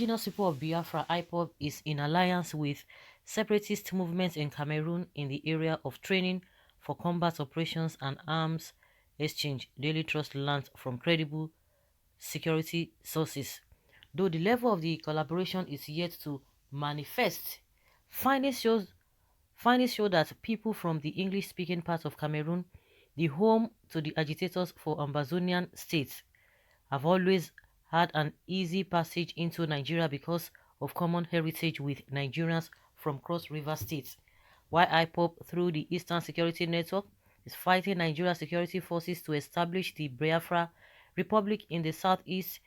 Indigenous people of Biafra, Ipob, is in alliance with separatist movements in Cameroon in the area of training for combat operations and arms exchange. Daily Trust learns from credible security sources. Though the level of the collaboration is yet to manifest, findings shows findings show that people from the English-speaking part of Cameroon, the home to the agitators for Amazonian states, have always had an easy passage into Nigeria because of common heritage with Nigerians from Cross River states, while IPOB, through the Eastern Security Network, is fighting Nigeria security forces to establish the Biafra Republic in the southeast,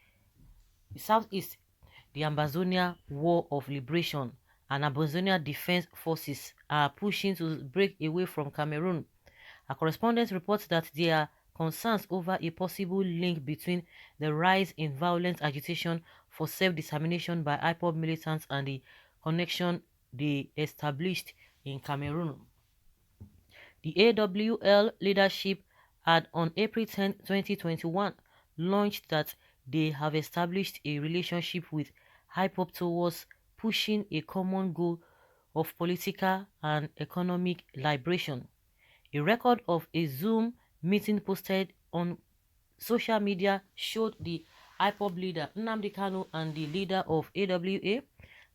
the Ambazonia War of Liberation and Ambazonia Defense Forces are pushing to break away from Cameroon. A correspondent reports that there are concerns over a possible link between the rise in violent agitation for self-determination by IPOB militants and the connection they established in Cameroon. The AWL leadership had on April 10, 2021 launched that they have established a relationship with IPOB towards pushing a common goal of political and economic liberation. A record of a Zoom meeting posted on social media showed the IPOB leader Nnamdi Kanu and the leader of AWA,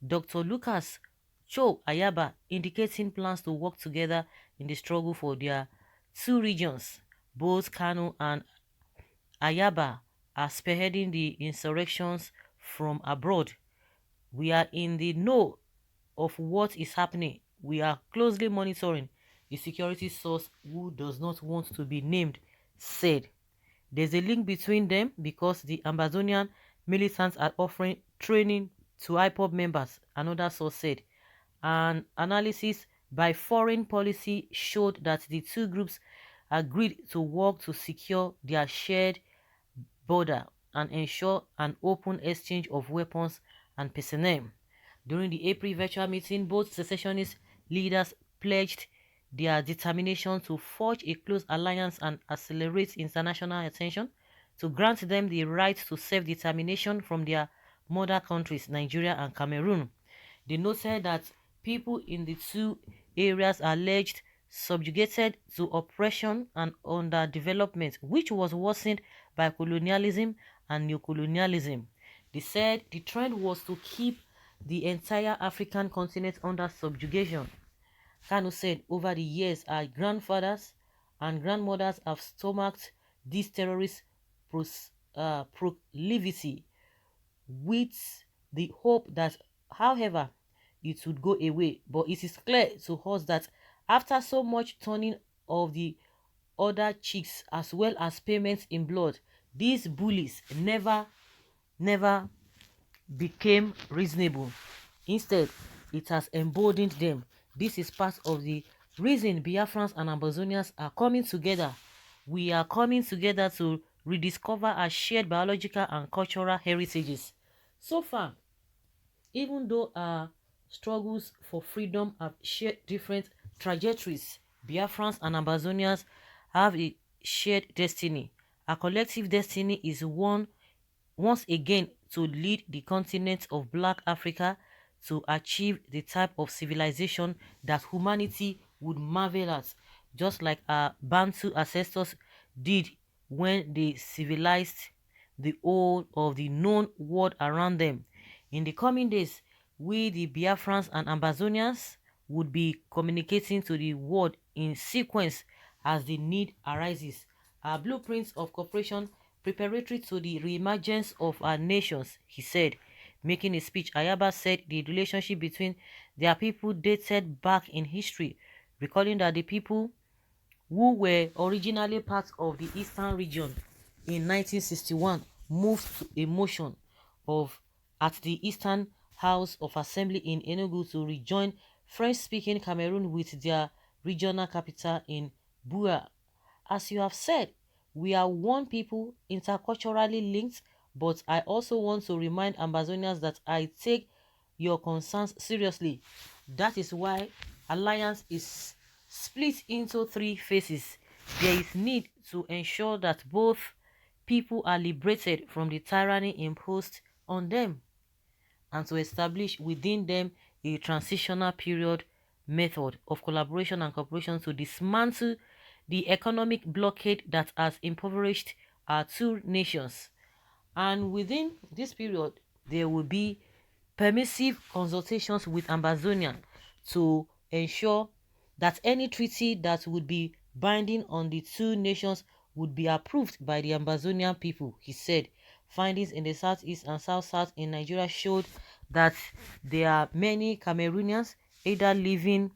Dr. Lucas Cho Ayaba, indicating plans to work together in the struggle for their two regions. Both Kanu and Ayaba are spearheading the insurrections from abroad. We are in the know of what is happening. We are closely monitoring, the security source, who does not want to be named, said. There's a link between them because the Amazonian militants are offering training to IPOB members, another source said. An analysis by Foreign Policy showed that the two groups agreed to work to secure their shared border and ensure an open exchange of weapons and personnel. During the April virtual meeting, both secessionist leaders pledged their determination to forge a close alliance and accelerate international attention to grant them the right to self-determination from their mother countries, Nigeria and Cameroon. They noted that people in the two areas are alleged subjugated to oppression and underdevelopment, which was worsened by colonialism and neocolonialism. They said the trend was to keep the entire African continent under subjugation. Kanu said, over the years, our grandfathers and grandmothers have stomached this terrorist proclivity with the hope that, however, it would go away. But it is clear to us that after so much turning of the other cheeks as well as payments in blood, these bullies never became reasonable. Instead, it has emboldened them. This is part of the reason Biafrans and Amazonians are coming together. We are coming together to rediscover our shared biological and cultural heritages. So far, even though our struggles for freedom have shared different trajectories, Biafrans and Amazonians have a shared destiny. Our collective destiny is once again to lead the continent of Black Africa to achieve the type of civilization that humanity would marvel at, just like our Bantu ancestors did when they civilized the whole of the known world around them. In the coming days, we, the Biafrans and Amazonians, would be communicating to the world in sequence as the need arises. Our blueprints of cooperation preparatory to the reemergence of our nations, he said. Making a speech, Ayaba said the relationship between their people dated back in history, recalling that the people who were originally part of the Eastern region in 1961 moved to a motion of at the Eastern House of Assembly in Enugu to rejoin French-speaking Cameroon with their regional capital in Bua. As you have said, we are one people, interculturally linked, but I also want to remind Amazonians that I take your concerns seriously. That is why Alliance is split into three phases. There is need to ensure that both people are liberated from the tyranny imposed on them. and to establish within them a transitional period method of collaboration and cooperation to dismantle the economic blockade that has impoverished our two nations. And within this period, there will be permissive consultations with Ambazonia to ensure that any treaty that would be binding on the two nations would be approved by the Ambazonian people, he said. Findings in the southeast and south-south in Nigeria showed that there are many Cameroonians either living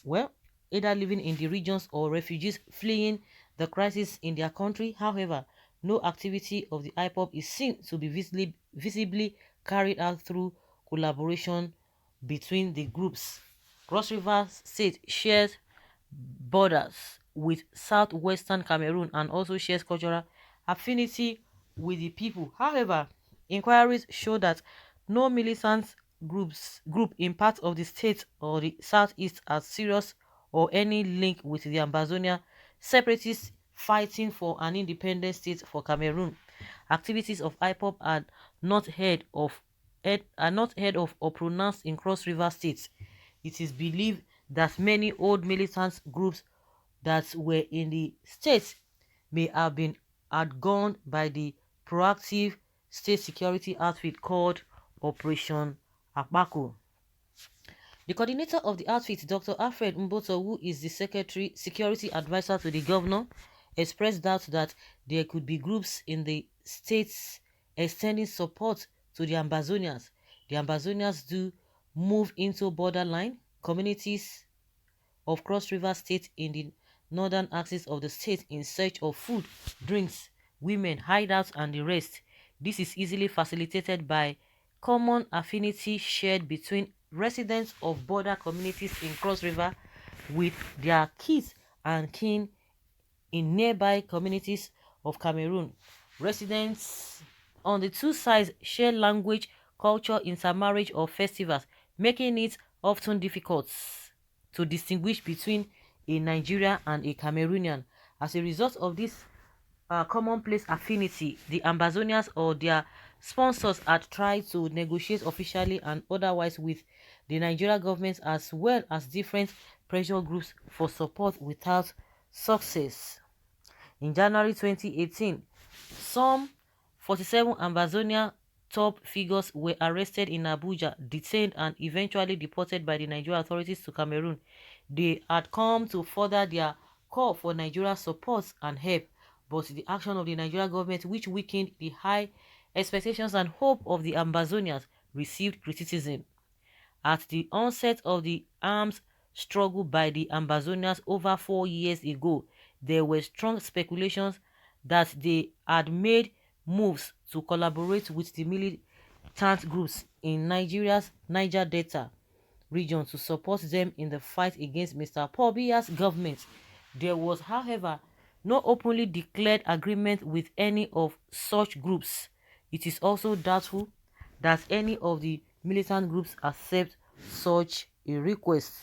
well, either living in the regions or refugees fleeing the crisis in their country. However, no activity of the Ipob is seen to be visibly carried out through collaboration between the groups. Cross River State shares borders with southwestern Cameroon and also shares cultural affinity with the people. However, inquiries show that no militant group in part of the state or the southeast are serious or any link with the Ambazonia separatists fighting for an independent state for Cameroon. Activities of IPOP are not heard of or pronounced in Cross River State. It is believed that many old militant groups that were in the state may have been outgunned by the proactive state security outfit called Operation Akbako. The coordinator of the outfit, Dr. Alfred Mboto, who is the security advisor to the governor, expressed doubt that there could be groups in the states extending support to the Ambazonians. The Ambazonians do move into borderline communities of Cross River State in the northern axis of the state in search of food, drinks, women, hideouts, and the rest. This is easily facilitated by common affinity shared between residents of border communities in Cross River with their kids and kin in nearby communities of Cameroon. Residents on the two sides share language, culture, intermarriage, or festivals, making it often difficult to distinguish between a Nigerian and a Cameroonian. As a result of this commonplace affinity, the Ambazonians or their sponsors had tried to negotiate officially and otherwise with the Nigeria government as well as different pressure groups for support without success. In January 2018, some 47 Ambazonia top figures were arrested in Abuja, detained and eventually deported by the Nigerian authorities to Cameroon. They had come to further their call for Nigeria's support and help, but the action of the Nigerian government, which weakened the high expectations and hope of the Ambazonians, received criticism. At the onset of the arms struggle by the Ambazonians over 4 years ago, there were strong speculations that they had made moves to collaborate with the militant groups in Nigeria's Niger Delta region to support them in the fight against Mr. Paul Biya's government. There was, however, no openly declared agreement with any of such groups. It is also doubtful that any of the militant groups accept such a request.